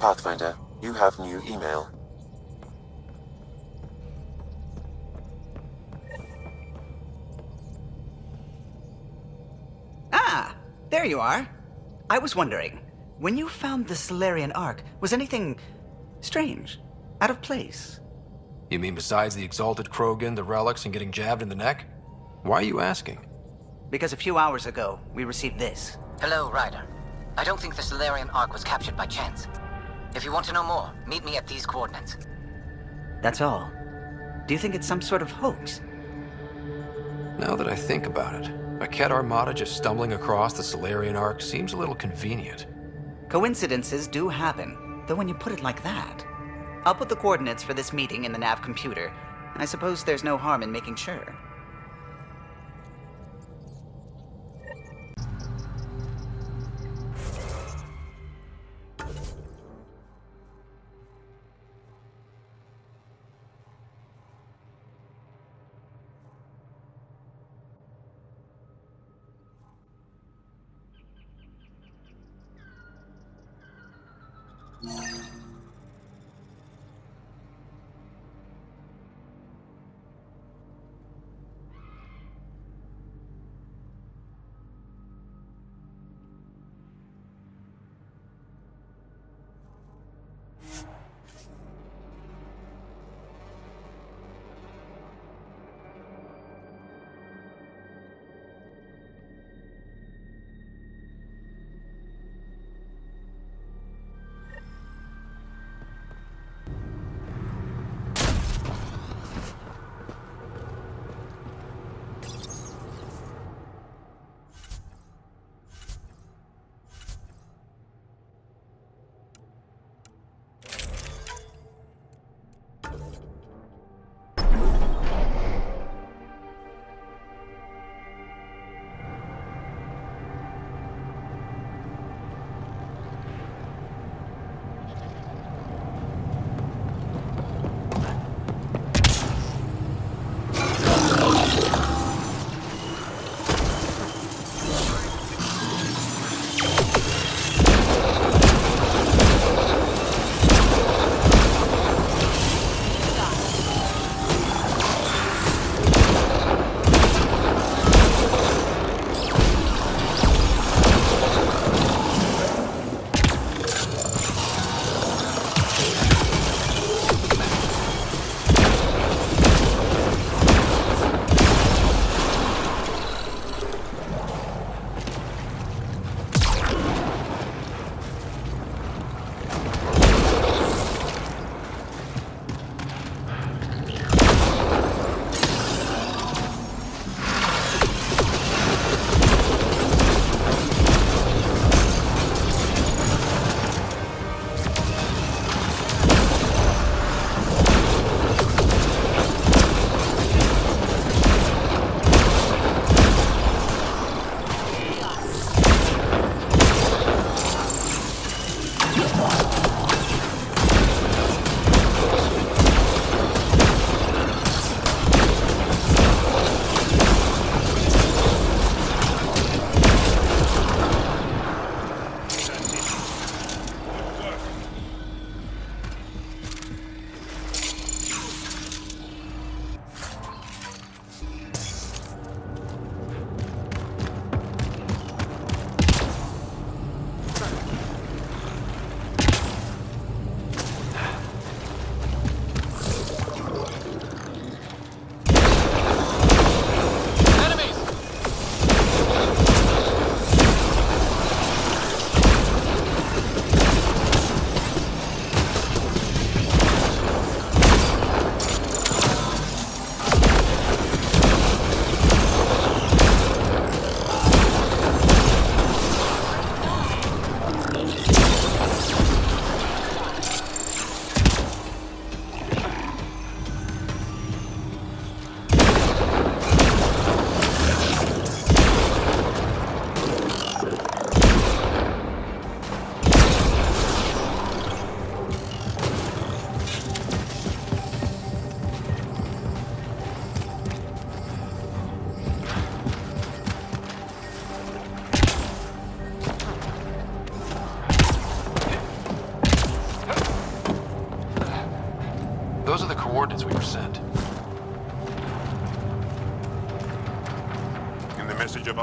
Pathfinder, you have new email. Ah, there you are. I was wondering, when you found the Solarian Ark, was anything strange? Out of place? You mean besides the Exalted Krogan, the relics, and getting jabbed in the neck? Why are you asking? Because a few hours ago, we received this. Hello, Ryder. I don't think the Solarian Ark was captured by chance. If you want to know more, meet me at these coordinates. That's all. Do you think it's some sort of hoax? Now that I think about it, a Ket Armada just stumbling across the Solarian Ark seems a little convenient. Coincidences do happen, though when you put it like that. I'll put the coordinates for this meeting in the nav computer. I suppose there's no harm in making sure.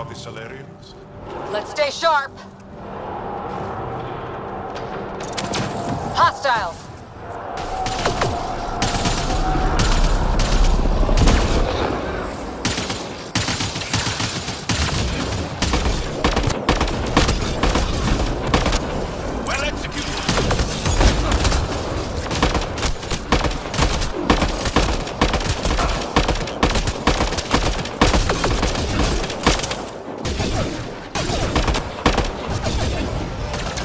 the Solarians? Let's stay sharp. Hostiles. Well executed!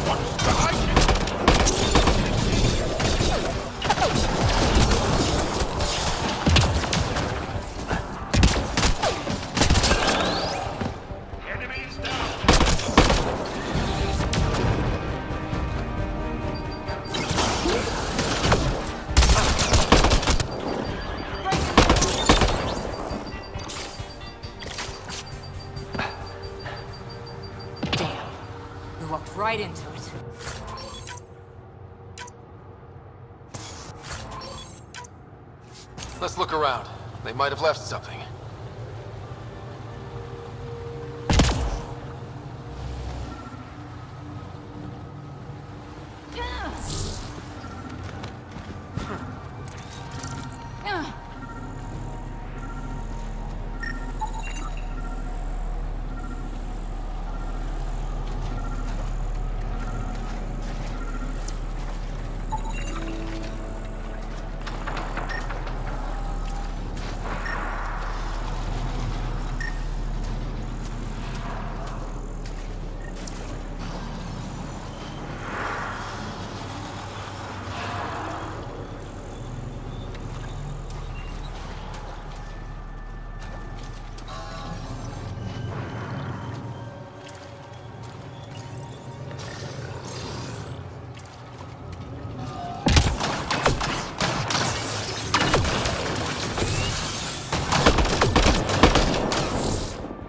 What's behind you? Enemies down! Damn. We walked right into it. Let's look around. They might have left something.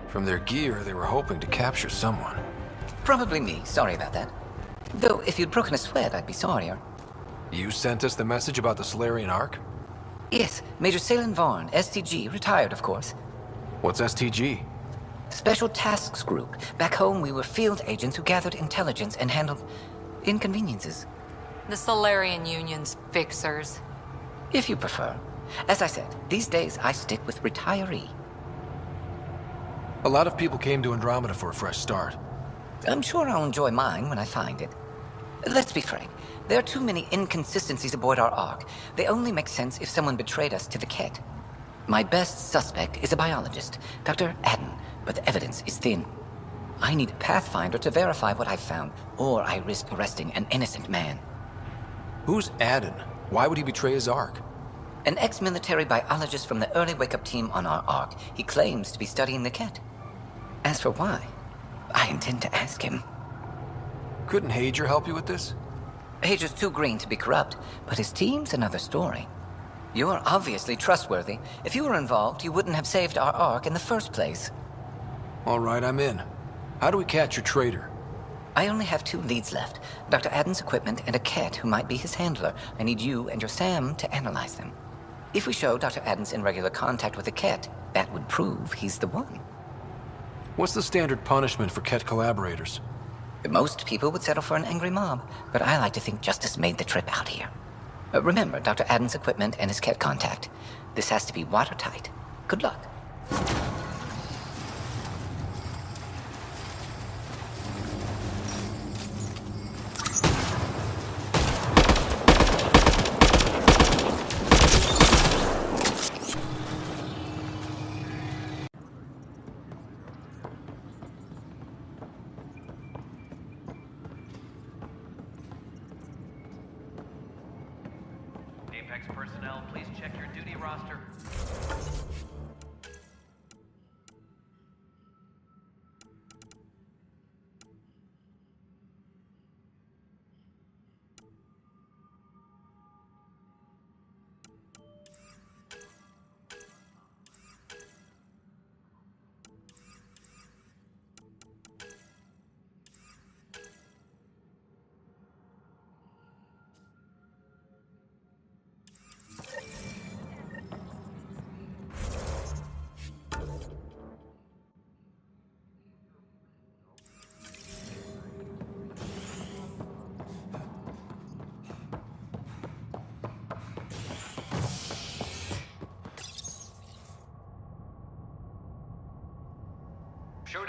From their gear, they were hoping to capture someone. Probably me. Sorry about that. Though, if you'd broken a sweat, I'd be sorrier. You sent us the message about the Solarian Ark? Yes, Major Salen Vaughn, STG, retired, of course. What's STG? Special Tasks Group. Back home, we were field agents who gathered intelligence and handled inconveniences, The Solarian Union's fixers. if you prefer. As I said, these days I stick with retiree. A lot of people came to Andromeda for a fresh start. I'm sure I'll enjoy mine when I find it. Let's be frank. There are too many inconsistencies aboard our Ark. They only make sense if someone betrayed us to the Ket. My best suspect is a biologist, Dr. Adden, but the evidence is thin. I need a Pathfinder to verify what I've found, or I risk arresting an innocent man. Who's Adden? Why would he betray his Ark? An ex-military biologist from the early wake-up team on our Ark. He claims to be studying the Ket. As for why, I intend to ask him. Couldn't Hager help you with this? Hager's too green to be corrupt, but his team's another story. You're obviously trustworthy. If you were involved, you wouldn't have saved our Ark in the first place. All right, I'm in. How do we catch your traitor? I only have 2 leads left. Dr. Adden's equipment and a Ket who might be his handler. I need you and your Sam to analyze them. If we show Dr. Adden's in regular contact with the Ket, that would prove he's the one. What's the standard punishment for Ket collaborators? Most people would settle for an angry mob, but I like to think justice made the trip out here. Remember Dr. Adden's equipment and his Ket contact. This has to be watertight. Good luck. Apex personnel, please check your duty roster.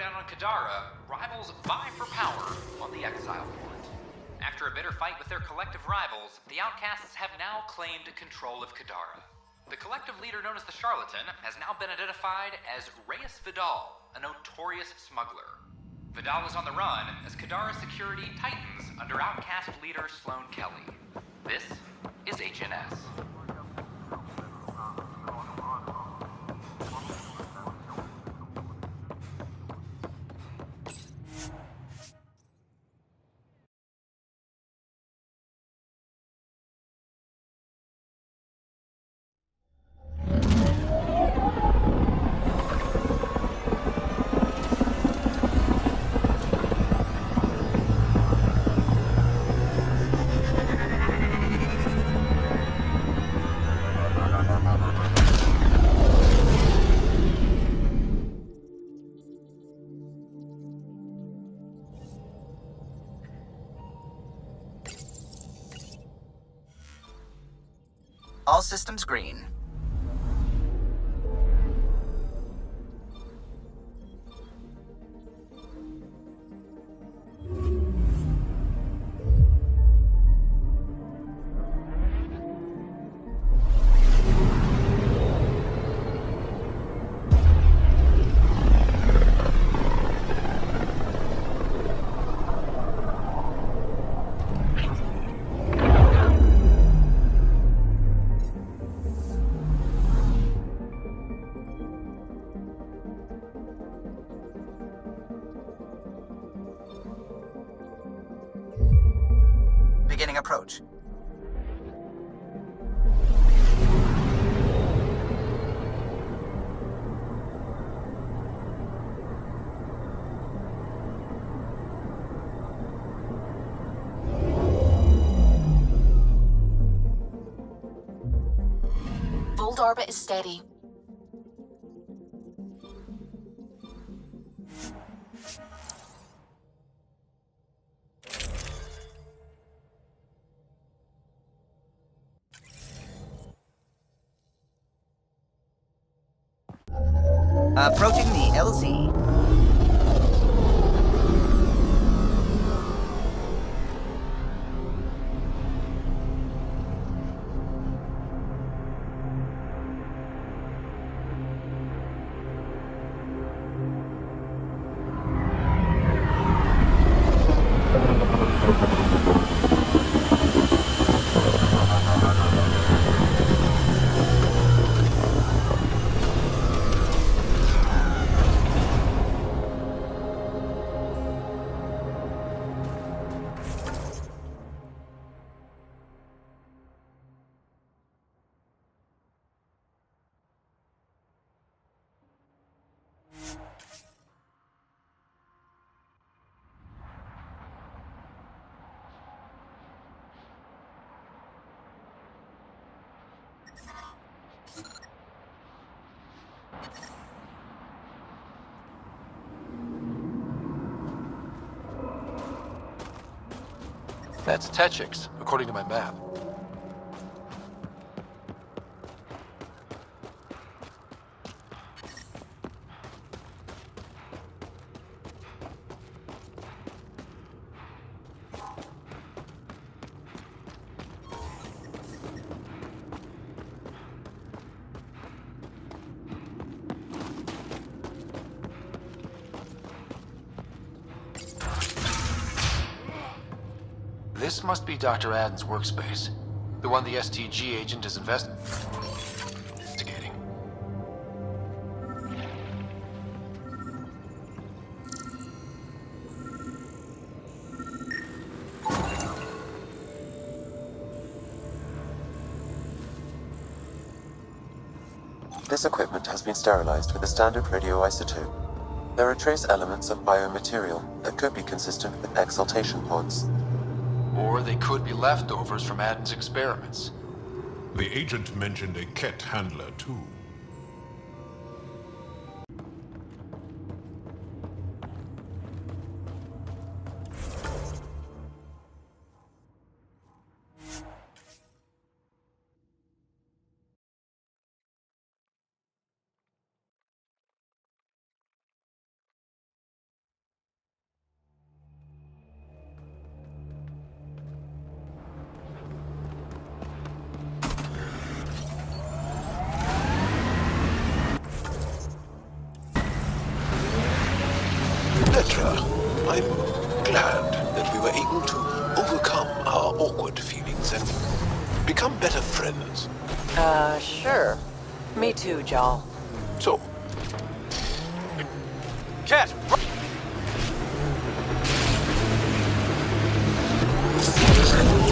down on Kadara, rivals vie for power on the Exile front. After a bitter fight with their collective rivals, the Outcasts have now claimed control of Kadara. The collective leader known as the Charlatan has now been identified as Reyes Vidal, a notorious smuggler. Vidal is on the run as Kadara security tightens under Outcast leader Sloane Kelly. This is HNS. All systems green. Beginning approach. Fold orbit is steady. Approaching the LZ. That's Techix, according to my map. This must be Dr. Aden's workspace. The one the STG agent is investigating. This equipment has been sterilized with a standard radioisotope. There are trace elements of biomaterial that could be consistent with exaltation pods. Or they could be leftovers from Aden's experiments. The agent mentioned a Ket handler, too. I'm glad that we were able to overcome our awkward feelings and become better friends. Sure. Me too, Jal. So, Cat!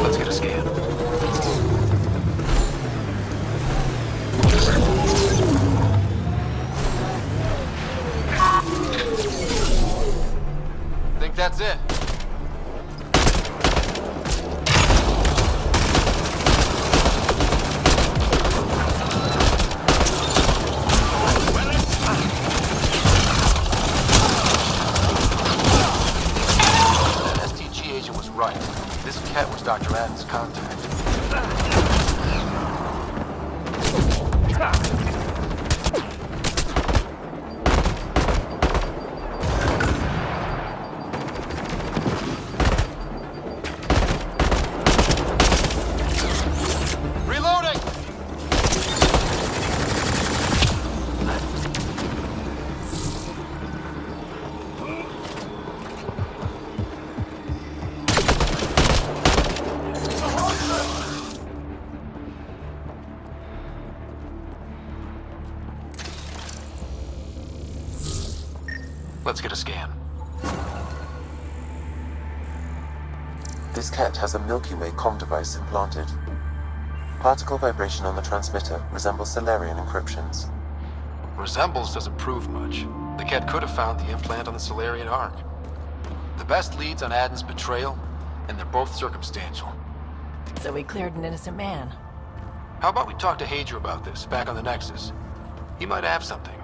Let's get a scan. Think that's it. That STG agent was right. This cat was Dr. Adams' contact. Reloading! Let's get a scan. This cat has a Milky Way comm device implanted. Particle vibration on the transmitter resembles Solarian encryptions. Resembles doesn't prove much. The cat could have found the implant on the Solarian Ark. The best leads on Aden's betrayal, and they're both circumstantial. So we cleared an innocent man. How about we talk to Hadra about this, back on the Nexus? He might have something.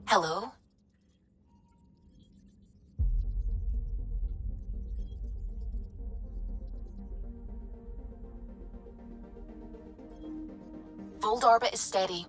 Hello? Fold orbit is steady.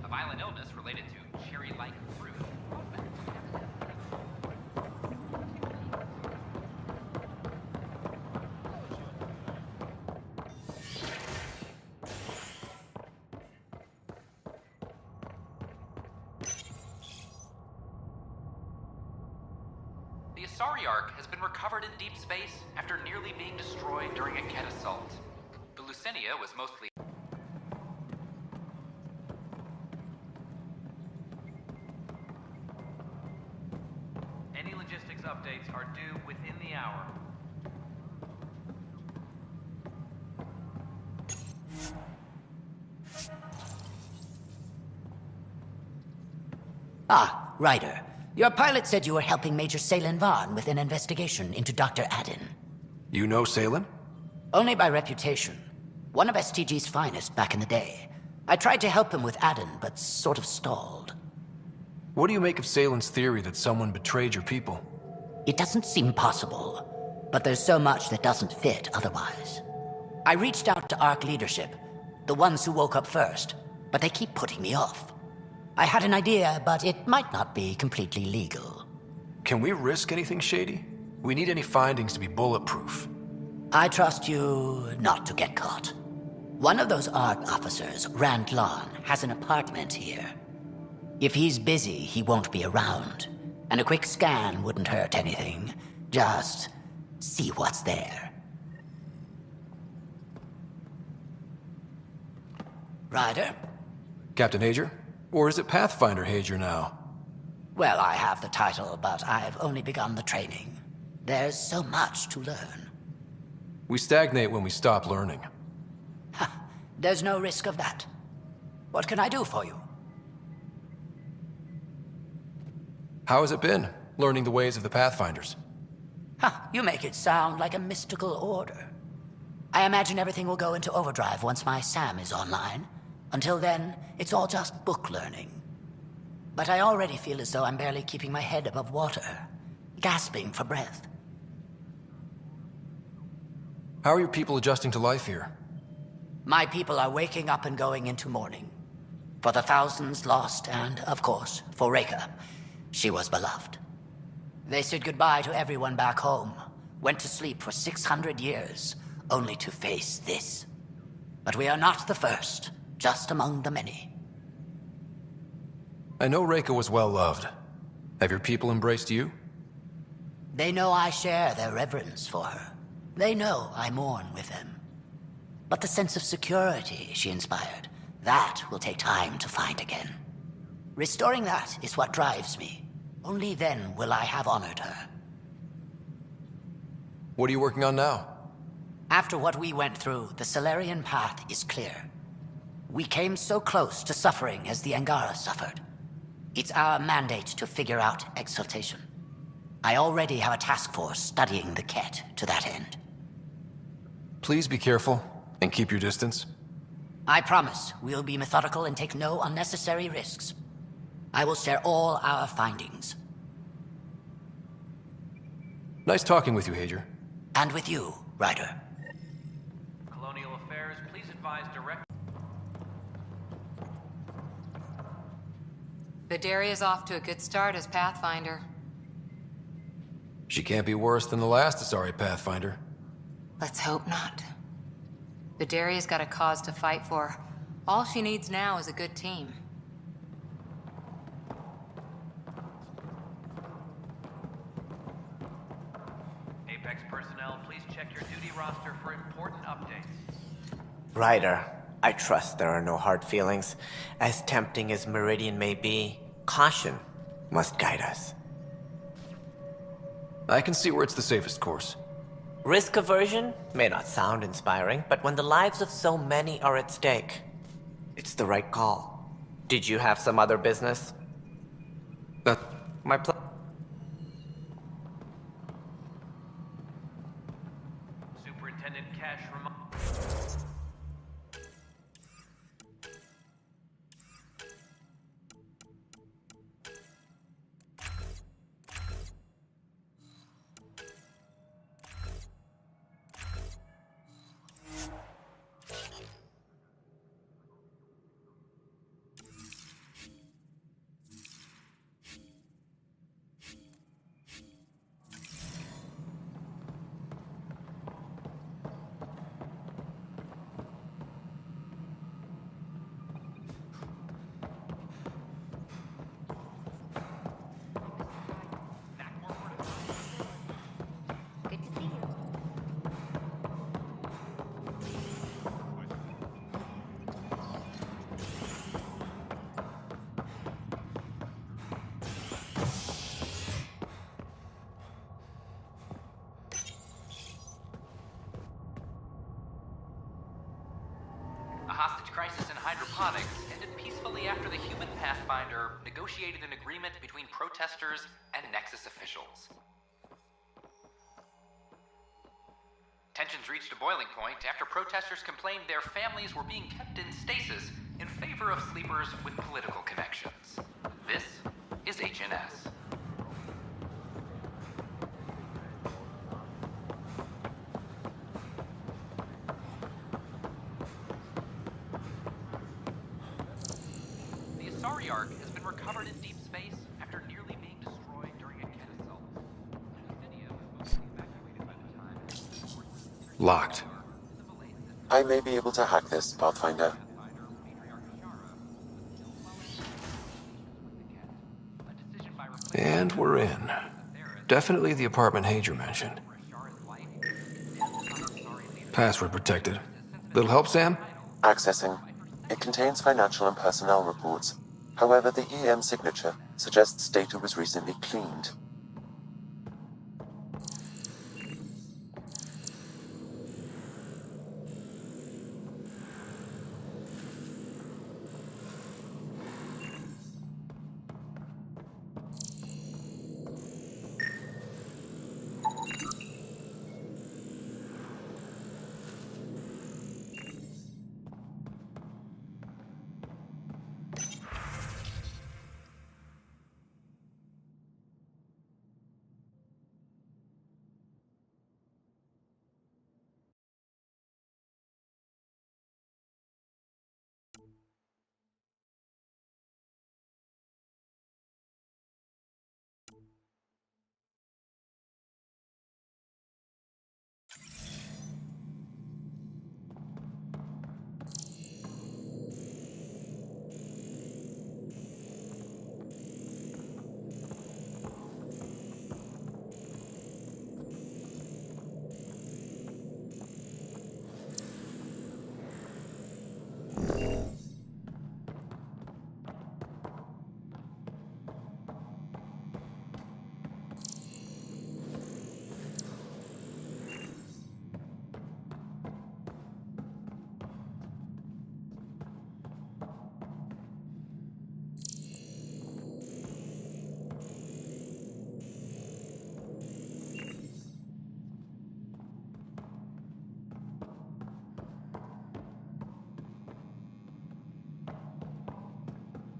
A violent illness related to cherry-like fruit. The Asari Ark has been recovered in deep space after nearly being destroyed during a Ket assault. The Lucinia was mostly... Any logistics updates are due within the hour. Ah, Ryder. Your pilot said you were helping Major Salen Vaughn with an investigation into Dr. Adden. You know Salem? Only by reputation. One of STG's finest back in the day. I tried to help him with Adden, but sort of stalled. What do you make of Salen's theory that someone betrayed your people? It doesn't seem possible, but there's so much that doesn't fit otherwise. I reached out to ARC leadership, the ones who woke up first, but they keep putting me off. I had an idea, but it might not be completely legal. Can we risk anything shady? We need any findings to be bulletproof. I trust you not to get caught. One of those ARC officers, Rand Lon, has an apartment here. If he's busy, he won't be around. And a quick scan wouldn't hurt anything. Just see what's there. Ryder? Captain Hager? Or is it Pathfinder Hager now? Well, I have the title, but I've only begun the training. There's so much to learn. We stagnate when we stop learning. There's no risk of that. What can I do for you? How has it been, learning the ways of the Pathfinders? You make it sound like a mystical order. I imagine everything will go into overdrive once my SAM is online. Until then, it's all just book learning. But I already feel as though I'm barely keeping my head above water, gasping for breath. How are your people adjusting to life here? My people are waking up and going into mourning. For the thousands lost and, of course, for Reka. She was beloved. They said goodbye to everyone back home, went to sleep for 600 years, only to face this. But we are not the first, just among the many. I know Reka was well loved. Have your people embraced you? They know I share their reverence for her. They know I mourn with them. But the sense of security she inspired, that will take time to find again. Restoring that is what drives me. Only then will I have honored her. What are you working on now? After what we went through, the Solarian path is clear. We came so close to suffering as the Angara suffered. It's our mandate to figure out exaltation. I already have a task force studying the Ket to that end. Please be careful and keep your distance. I promise we'll be methodical and take no unnecessary risks. I will share all our findings. Nice talking with you, Hager. And with you, Ryder. Colonial Affairs, please advise direct... Vidaria's off to a good start as Pathfinder. She can't be worse than the last Asari Pathfinder. Let's hope not. Vidaria's got a cause to fight for. All she needs now is a good team. Apex personnel, please check your duty roster for important updates. Ryder, I trust there are no hard feelings. As tempting as Meridian may be, caution must guide us. I can see where it's the safest course. Risk aversion may not sound inspiring, but when the lives of so many are at stake, it's the right call. Did you have some other business? My plan. Superintendent Cash hostage crisis in hydroponics ended peacefully after the human Pathfinder negotiated an agreement between protesters and Nexus officials. Tensions reached a boiling point after protesters complained their families were being kept in stasis in favor of sleepers with political connections. This is HNS. The Asari Ark has been recovered in deep space after nearly being destroyed during a Ket assault. Justinia was mostly evacuated by the time. Locked. I may be able to hack this, Pathfinder. And we're in. Definitely the apartment Hager mentioned. Password protected. Little help, Sam? Accessing. It contains financial and personnel reports. However, the EM signature suggests data was recently cleaned.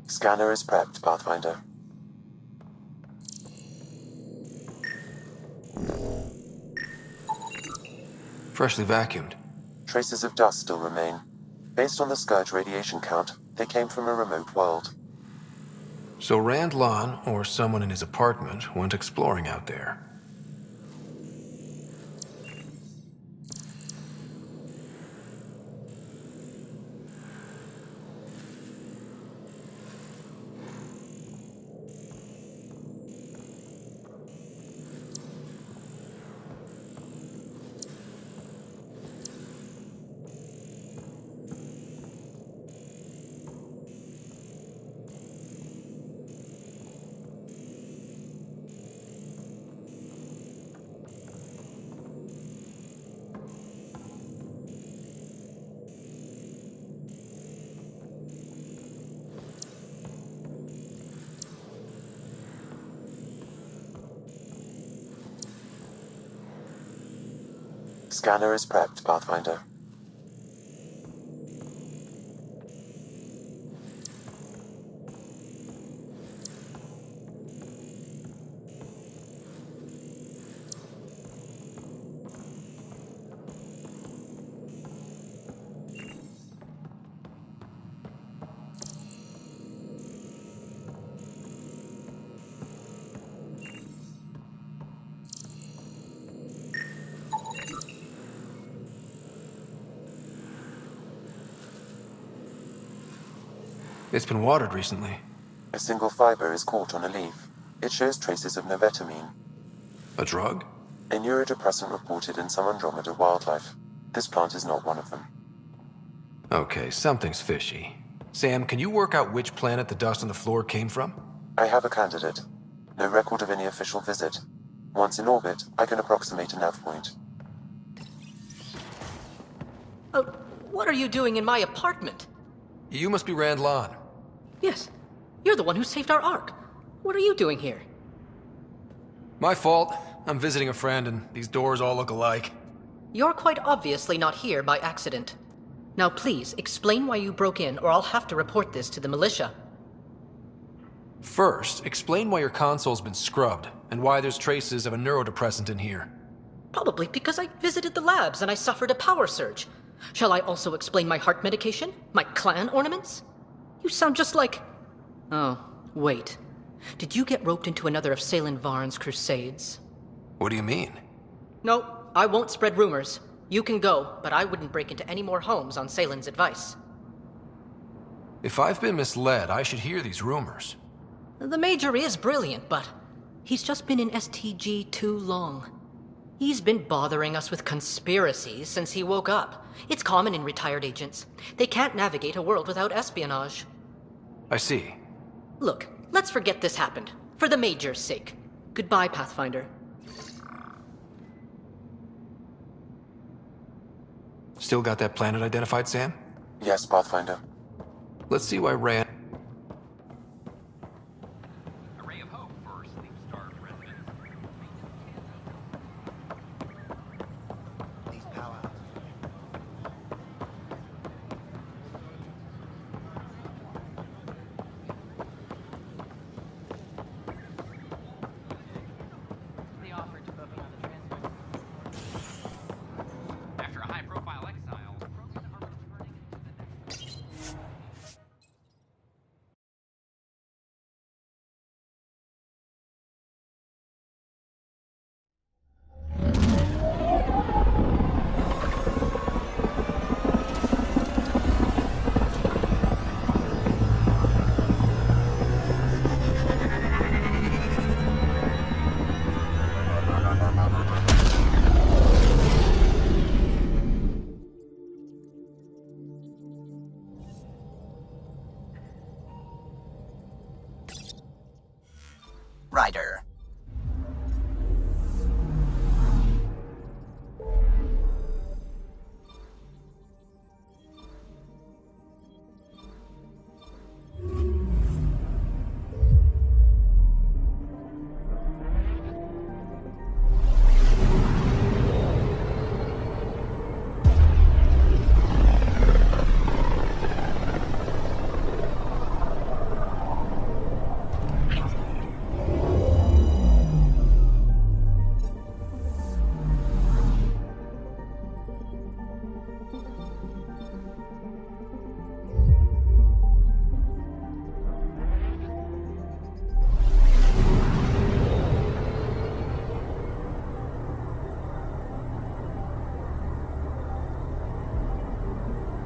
Scanner is prepped, Pathfinder. Freshly vacuumed. Traces of dust still remain. Based on the Scourge radiation count, they came from a remote world. So Rand Lon, or someone in his apartment, went exploring out there. Scanner is prepped, Pathfinder. It's been watered recently. A single fiber is caught on a leaf. It shows traces of novetamine, A drug? a neurodepressant reported in some Andromeda wildlife. This plant is not one of them. Okay, something's fishy. Sam, can you work out which planet the dust on the floor came from? I have a candidate. No record of any official visit. Once in orbit, I can approximate a nav point. Oh, What are you doing in my apartment? You must be Rand Lon. Yes. You're the one who saved our Ark. What are you doing here? My fault. I'm visiting a friend, and these doors all look alike. You're quite obviously not here by accident. Now please, explain why you broke in, or I'll have to report this to the militia. First, explain why your console's been scrubbed, and why there's traces of a neurodepressant in here. Probably because I visited the labs and I suffered a power surge. Shall I also explain my heart medication? My clan ornaments? You sound just like... Oh, wait. Did you get roped into another of Salen Varn's crusades? What do you mean? No, I won't spread rumors. You can go, but I wouldn't break into any more homes on Salen's advice. If I've been misled, I should hear these rumors. The Major is brilliant, but he's just been in STG too long. He's been bothering us with conspiracies since he woke up. It's common in retired agents. They can't navigate a world without espionage. I see. Look, let's forget this happened. For the Major's sake. Goodbye, Pathfinder. Still got that planet identified, Sam? Yes, Pathfinder. Let's see why Rand... A ray of hope for sleep-starved residents. These powwows. The offer to book another transport. After a high-profile exile, programs are returning into the next... Ryder.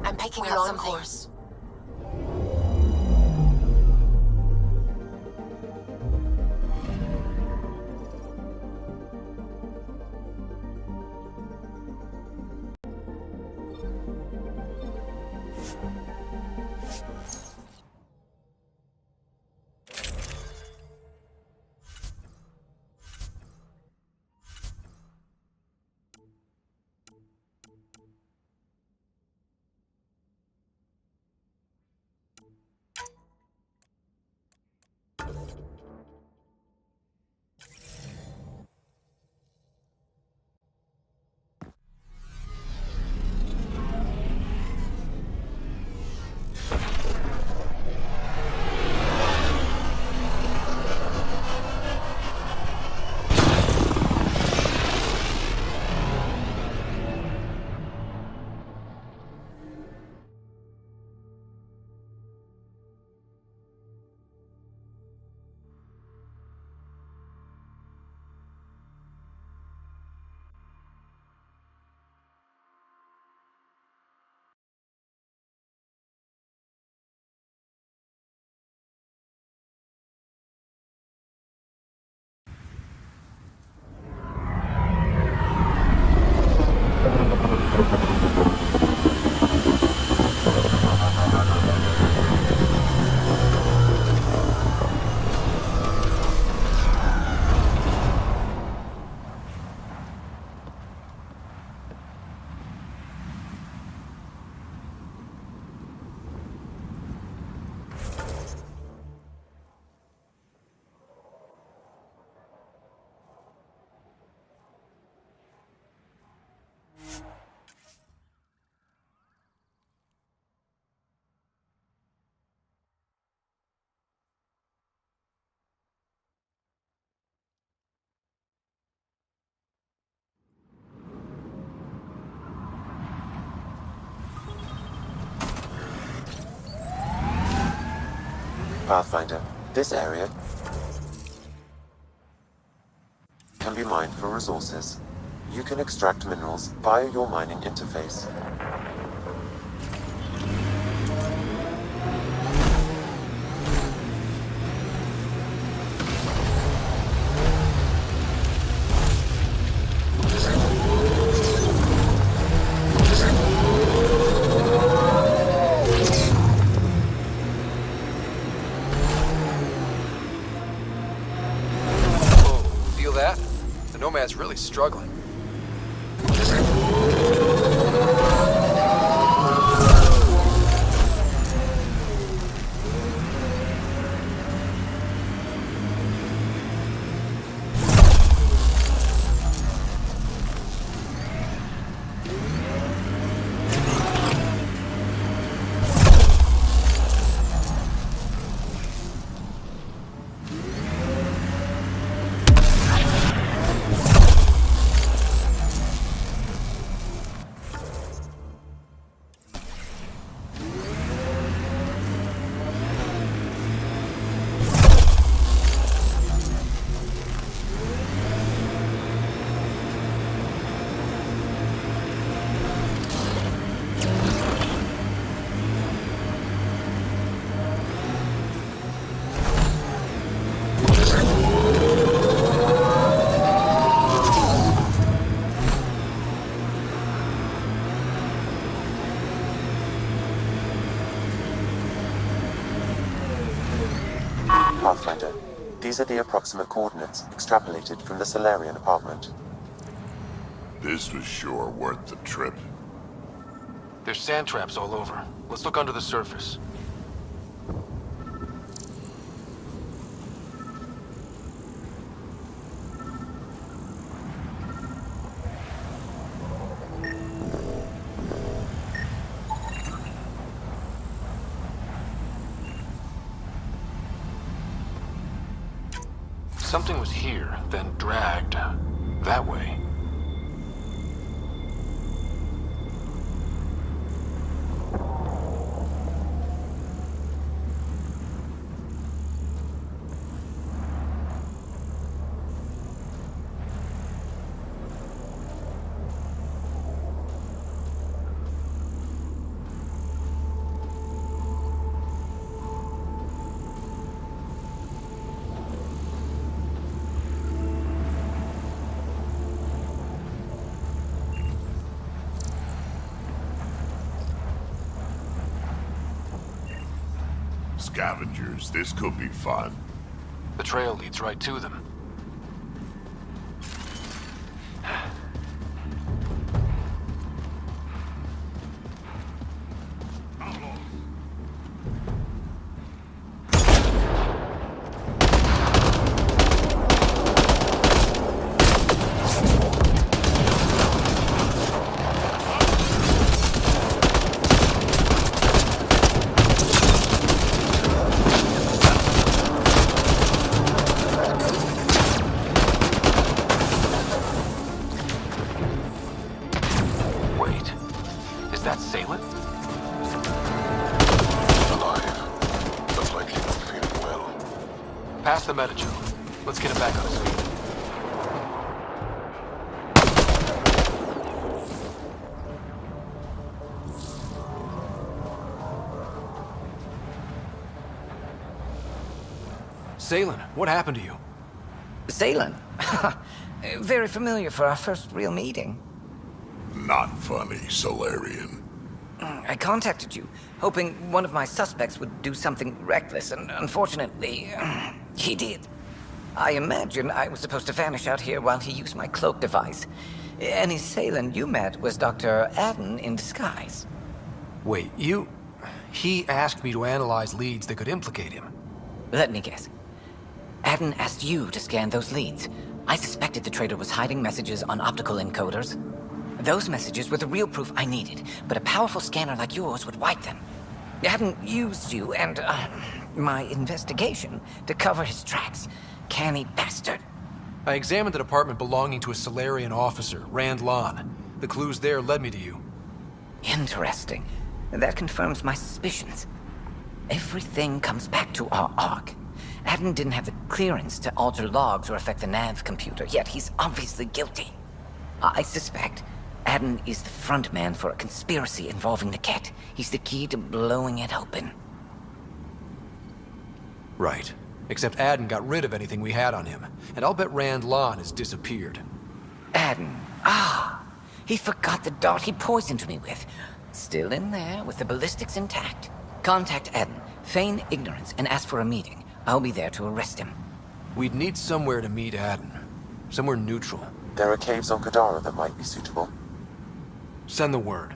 I'm picking up some course. Pathfinder, this area can be mined for resources. You can extract minerals via your mining interface. Feel that? The Nomad's really struggling. Pathfinder, these are the approximate coordinates extrapolated from the Solarian apartment. This was sure worth the trip. There's sand traps all over. Let's look under the surface. Something was here, then dragged that way. Scavengers, this could be fun. The trail leads right to them. Pass the Metajoke. Let's get him back on his feet. Salen, what happened to you? Salen? Very familiar for our first real meeting. Not funny, Solarian. I contacted you, hoping one of my suspects would do something reckless, and unfortunately, he did. I imagine I was supposed to vanish out here while he used my cloak device. Any Salen you met was Dr. Adden in disguise. Wait, He asked me to analyze leads that could implicate him. Let me guess. Adden asked you to scan those leads. I suspected the traitor was hiding messages on optical encoders. Those messages were the real proof I needed, but a powerful scanner like yours would wipe them. Adden used you and, my investigation to cover his tracks. Canny bastard. I examined an apartment belonging to a Solarian officer, Rand Lon. The clues there led me to you. Interesting. That confirms my suspicions. Everything comes back to our Ark. Adam didn't have the clearance to alter logs or affect the nav computer, yet he's obviously guilty. I suspect Adam is the front man for a conspiracy involving the Ket. He's the key to blowing it open. Right. Except Adam got rid of anything we had on him, and I'll bet Rand Lon has disappeared. Adam. He forgot the dart he poisoned me with. Still in there, with the ballistics intact. Contact Adam, feign ignorance, and ask for a meeting. I'll be there to arrest him. We'd need somewhere to meet Adam. Somewhere neutral. There are caves on Kadara that might be suitable. Send the word.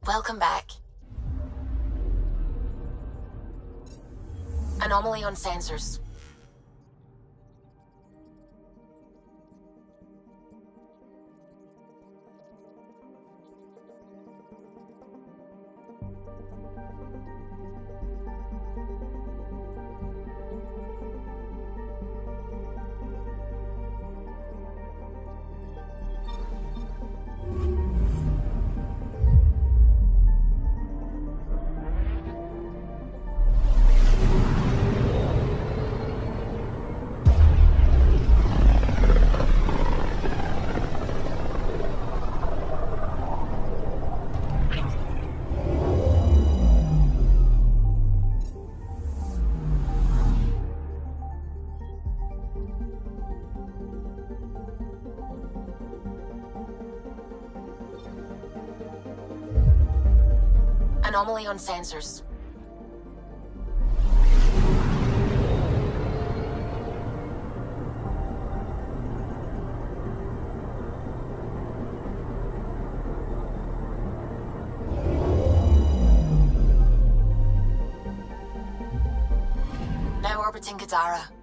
Welcome back. Anomaly on sensors. Anomaly on sensors. Kadara.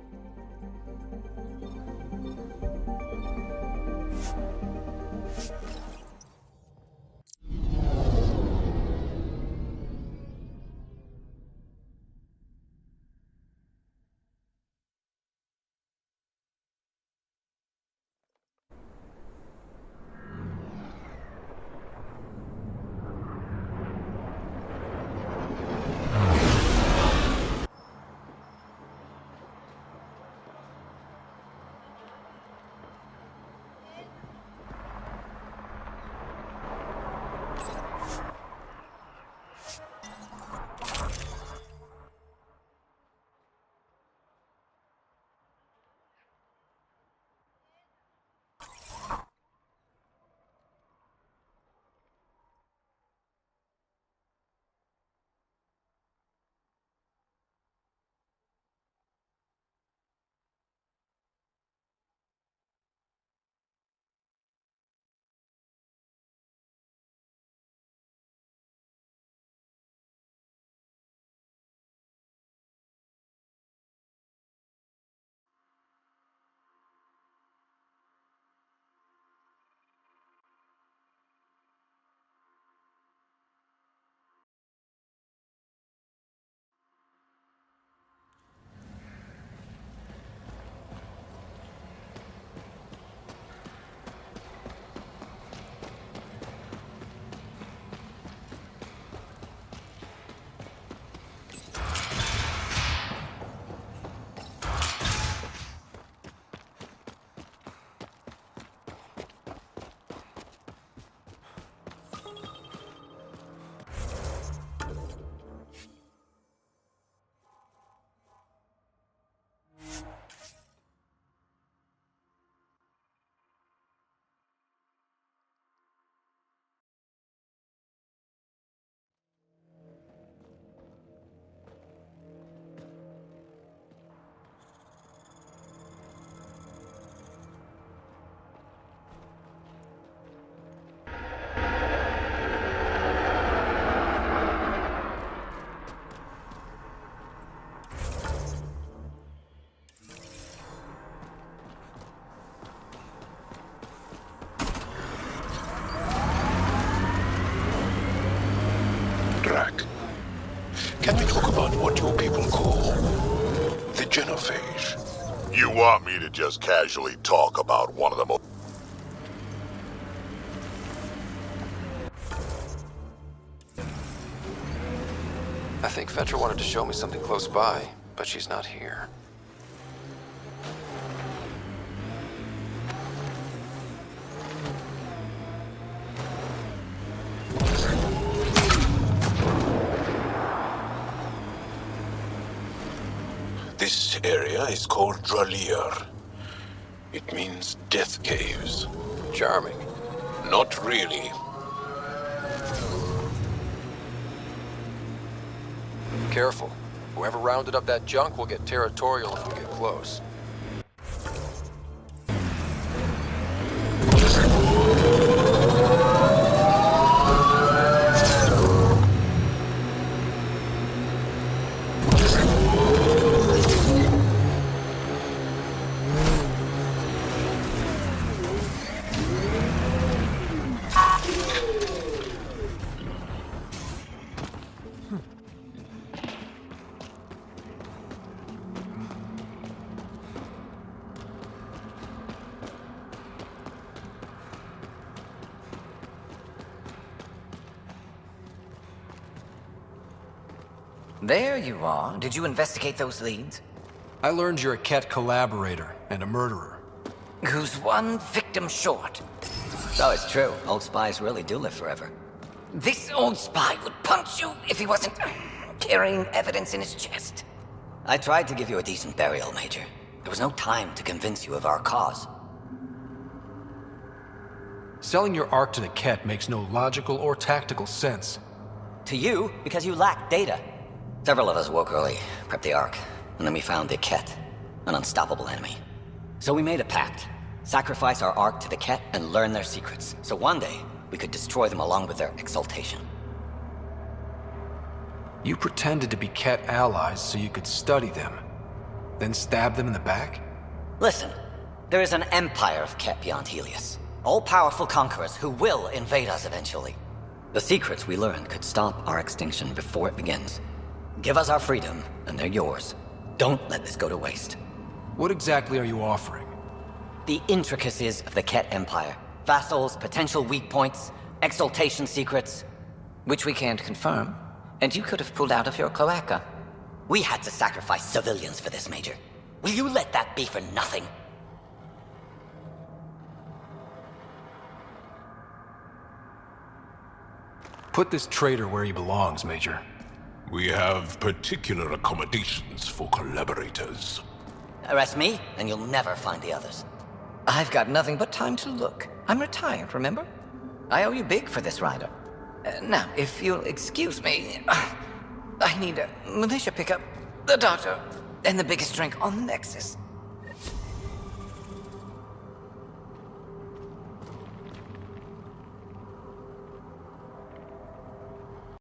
Can we talk about what your people call the genophage? You want me to just casually talk about one of the most... I think Fetra wanted to show me something close by, but she's not here. This area is called Dralir. It means death caves. Charming. Not really. Careful. Whoever rounded up that junk will get territorial if we get close. There you are. Did you investigate those leads? I learned you're a Ket collaborator and a murderer. Who's one victim short? So it's true. Old spies really do live forever. This old spy would punch you if he wasn't carrying evidence in his chest. I tried to give you a decent burial, Major. There was no time to convince you of our cause. Selling your Ark to the Ket makes no logical or tactical sense. To you, because you lack data. Several of us woke early, prepped the Ark, and then we found the Ket, an unstoppable enemy. So we made a pact. Sacrifice our Ark to the Ket and learn their secrets, so one day we could destroy them along with their exaltation. You pretended to be Ket allies so you could study them. then stab them in the back? Listen, there is an empire of Ket beyond Helios. All-powerful conquerors who will invade us eventually. The secrets we learn could stop our extinction before it begins. Give us our freedom, and they're yours. Don't let this go to waste. What exactly are you offering? The intricacies of the Ket Empire. Vassals, potential weak points, exaltation secrets. Which we can't confirm, and you could have pulled out of your cloaca. We had to sacrifice civilians for this, Major. Will you let that be for nothing? Put this traitor where he belongs, Major. We have particular accommodations for collaborators. Arrest me, and you'll never find the others. I've got nothing but time to look. I'm retired, remember? I owe you big for this rider. Now, if you'll excuse me, I need a militia pickup, the doctor, and the biggest drink on the Nexus.